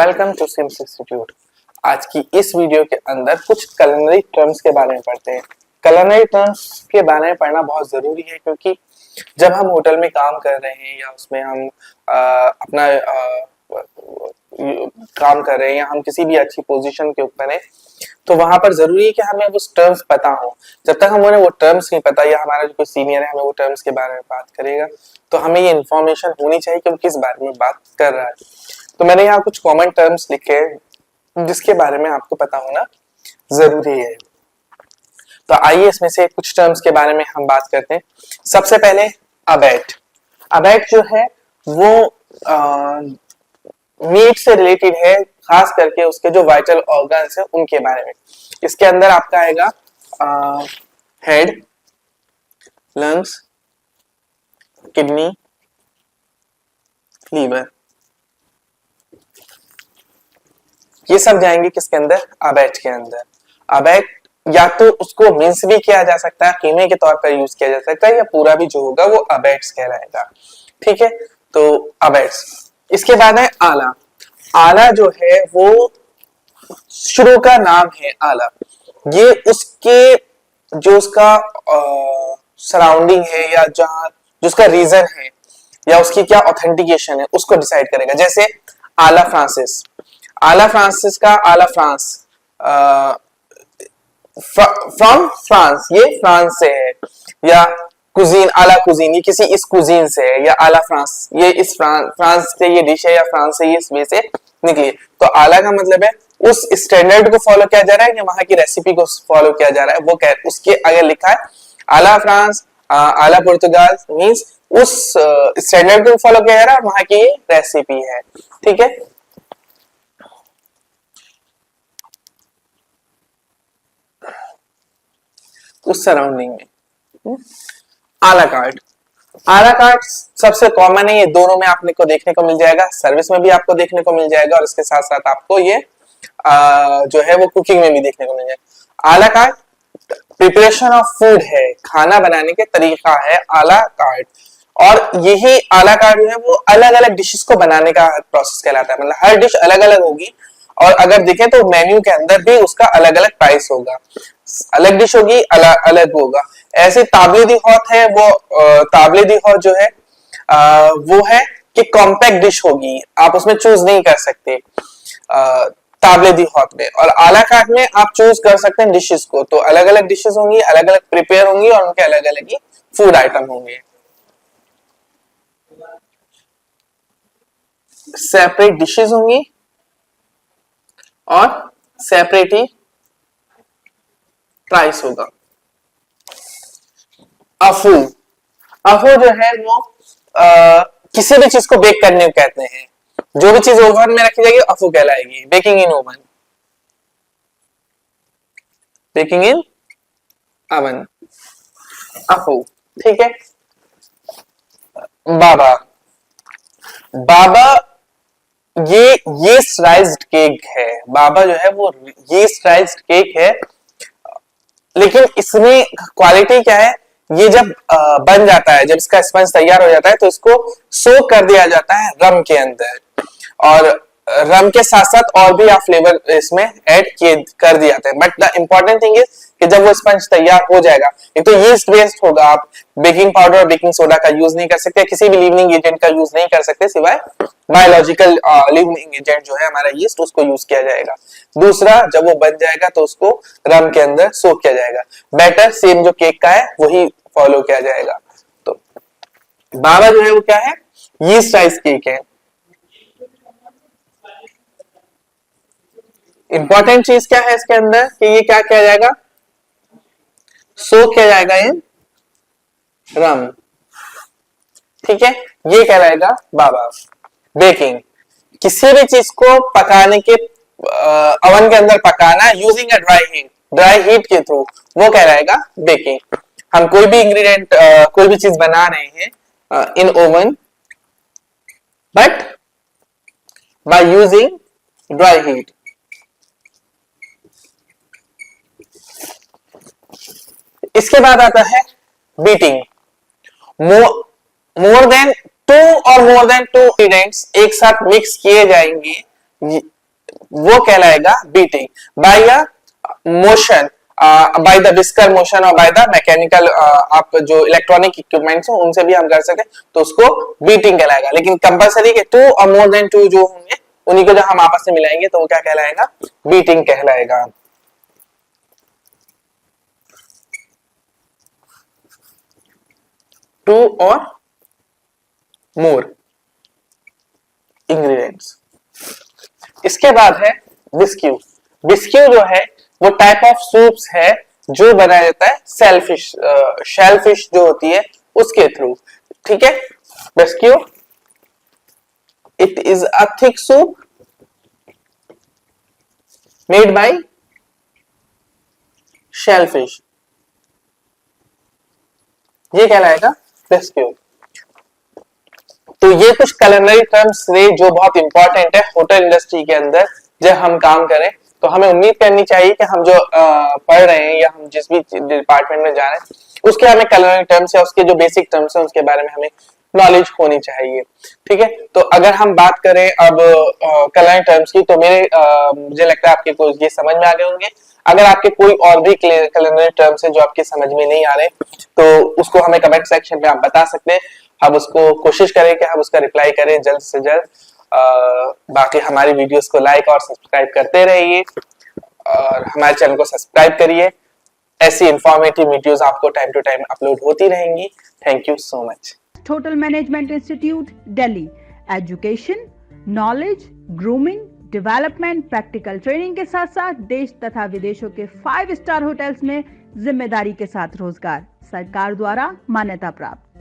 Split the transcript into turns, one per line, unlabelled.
Welcome to SIM substitute. आज की इस वीडियो के अंदर कुछ कलनरी टर्म्स के बारे में पढ़ते हैं। कलनरी टर्म्स के बारे में पढ़ना बहुत जरूरी है क्योंकि जब हम होटल में काम कर रहे हैं या उसमें हम अपना काम कर रहे हैं या हम किसी भी अच्छी पोजीशन के ऊपर हैं तो वहां पर जरूरी है कि हमें वो टर्म्स पता हो। जब तक हमें वो टर्म्स नहीं पता या हमारा जो कोई सीनियर है हमें वो टर्म्स के बारे में बात करेगा तो हमें ये इन्फॉर्मेशन होनी चाहिए कि वो किस बारे में बात कर रहा है। तो मैंने यहाँ कुछ कॉमन टर्म्स लिखे हैं जिसके बारे में आपको पता होना जरूरी है। तो आइए इसमें से कुछ टर्म्स के बारे में हम बात करते हैं। सबसे पहले अबैट। अबैट जो है वो मीट से रिलेटेड है, खास करके उसके जो वाइटल ऑर्गन्स है उनके बारे में। इसके अंदर आपका आएगा हेड, लंग्स, किडनी, लीवर, ये सब जाएंगे किसके अंदर? अबैट के अंदर। अबैट या तो उसको मिन्स भी किया जा सकता है, कीमे के तौर पर यूज किया जा सकता है, या पूरा भी जो होगा वो अबैट्स कहलाएगा। ठीक है, तो अबैट्स। इसके बाद है आला। आला जो है वो शुरू का नाम है आला। ये उसके जो उसका सराउंडिंग है या जहां जो उसका रीजन है या उसकी क्या ऑथेंटिकेशन है उसको डिसाइड करेगा। जैसे आला फ्रांसिस। आला फ्रांसिस का आला फ्रांस, फ्रॉम फ्रांस, ये फ्रांस से है। या कुजीन, आला कुजीन, ये किसी इस कुजीन से है। या आला फ्रांस, ये इस फ्रांस से ये डिश है या फ्रांस से ये इस वे से निकली। तो आला का मतलब है उस स्टैंडर्ड को फॉलो किया जा रहा है या वहां की रेसिपी को फॉलो किया जा रहा है। वो उसके अगर लिखा है आला फ्रांस, आला पुर्तगाल, मींस उस स्टैंडर्ड को फॉलो किया जा रहा है और वहां की रेसिपी है। ठीक है, उस सराउंडिंग में। आला कार्ड। आला कार्ड सबसे कॉमन है, ये दोनों में आपने को देखने को मिल जाएगा, सर्विस में भी आपको देखने को मिल जाएगा और इसके साथ साथ आपको ये जो है वो कुकिंग में भी देखने को मिल जाएगा। आला कार्ड प्रिपरेशन ऑफ फूड है, खाना बनाने के तरीका है आला कार्ड। और यही आला कार्ड जो है वो अलग अलग डिशेस को बनाने का प्रोसेस कहलाता है। मतलब हर डिश अलग अलग होगी और अगर देखें तो मेन्यू के अंदर भी उसका अलग अलग प्राइस होगा, अलग डिश होगी, अलग अलग होगा। ऐसे ताबलीदी हौत है, वो ताबलीदी हौत जो है वो है कि कॉम्पैक्ट डिश होगी, आप उसमें चूज नहीं कर सकते ताबलीदी हौत में। और आला कार्ट में आप चूज कर सकते हैं डिशेस को, तो अलग अलग डिशेस होंगी, अलग अलग प्रिपेयर होंगी और उनके अलग अलग ही फूड आइटम होंगे। सेपरेट डिशेस होंगी और सेपरेट ही प्राइस होगा। अफू। अफू जो है वो किसी भी चीज को बेक करने को कहते हैं। जो भी चीज ओवन में रखी जाएगी अफू कहलाएगी। बेकिंग इन ओवन, बेकिंग इन ओवन, अफू। ठीक है। बाबा। बाबा ये यीस्ट राइज्ड केक है। बाबा जो है वो यीस्ट राइज्ड केक है, लेकिन इसमें क्वालिटी क्या है, ये जब बन जाता है, जब इसका स्पंज तैयार हो जाता है तो इसको सोक कर दिया जाता है रम के अंदर, और रम के साथ साथ और भी आप फ्लेवर इसमें ऐड किए कर दिए जाते हैं। But the important thing is कि जब वो स्पंज तैयार हो जाएगा, एक तो यीस्ट बेस्ड होगा, आप बेकिंग पाउडर और बेकिंग सोडा का यूज नहीं कर सकते, किसी भी लीवनिंग एजेंट का यूज नहीं कर सकते सिवाय बायोलॉजिकल लीवनिंग एजेंट जो है हमारा यीस्ट, उसको यूज किया जाएगा। दूसरा, जब वो बन जाएगा तो उसको रम के अंदर सोक किया जाएगा। बैटर सेम जो केक का है वही फॉलो किया जाएगा। तो बाबा जो है वो क्या है, यीस्ट राइस केक है। इंपॉर्टेंट चीज क्या है इसके अंदर कि ये क्या किया जाएगा, सोक किया जाएगा इन रम। ठीक है, ये कहलाएगा बाबा। बेकिंग, किसी भी चीज को पकाने के ओवन के अंदर पकाना using a dry heat, dry heat के थ्रू, वो कहलाएगा बेकिंग। हम कोई भी इंग्रेडिएंट कोई भी चीज बना रहे हैं in oven but by using dry heat. इसके बाद आता है बीटिंग। मोर देन 2 और मोर देन 2 इंग्रेडिएंट्स एक साथ मिक्स किए जाएंगे वो कहलाएगा beating by a motion, by the whisker motion और बाय द मैकेनिकल, आप जो इलेक्ट्रॉनिक इक्विपमेंट्स हो उनसे भी हम कर सके तो उसको बीटिंग कहलाएगा। लेकिन कंपलसरी के 2 और मोर देन 2 जो होंगे उन्हीं को जो हम आपस में मिलाएंगे तो वो क्या कहलाएगा, बीटिंग कहलाएगा। 2 और मोर इंग्रेडिएंट्स। इसके बाद है बिस्क्यू। बिस्क्यू जो है वो टाइप ऑफ सूप्स है जो बनाया जाता है सेलफिश, शेलफिश जो होती है उसके थ्रू, ठीक है। Bisque it is a thick soup made by shellfish, ये कहलाएगा बिस्क्यू। तो ये कुछ culinary टर्म्स थे जो बहुत इंपॉर्टेंट है होटल इंडस्ट्री के अंदर। जब हम काम करें तो हमें उम्मीद करनी चाहिए कि हम जो पढ़ रहे हैं या हम जिस भी डिपार्टमेंट में जा रहे हैं उसके हमें culinary टर्म्स या उसके जो बेसिक टर्म्स हैं उसके बारे में हमें नॉलेज होनी चाहिए, ठीक है। तो अगर हम बात करें अब culinary टर्म्स की तो मुझे लगता है आपके को ये समझ में आ गए होंगे। अगर आपके कोई और भी culinary टर्म्स है जो आपके समझ में नहीं आ रहे तो उसको हमें कमेंट सेक्शन में आप बता सकते हैं। हम उसको कोशिश करें कि हम उसका रिप्लाई करें जल्द से जल्द। बाकी हमारी वीडियोस को लाइक और सब्सक्राइब करते रहिए और हमारे चैनल को सब्सक्राइब करिए। ऐसी इंफॉर्मेटिव वीडियोस आपको टाइम टू टाइम अपलोड होती रहेंगी। Thank you so much.
Hotel management institute Delhi, education, knowledge, grooming, development, practical training के साथ साथ देश तथा विदेशों के 5 स्टार होटल्स में जिम्मेदारी के साथ रोजगार, सरकार द्वारा मान्यता प्राप्त।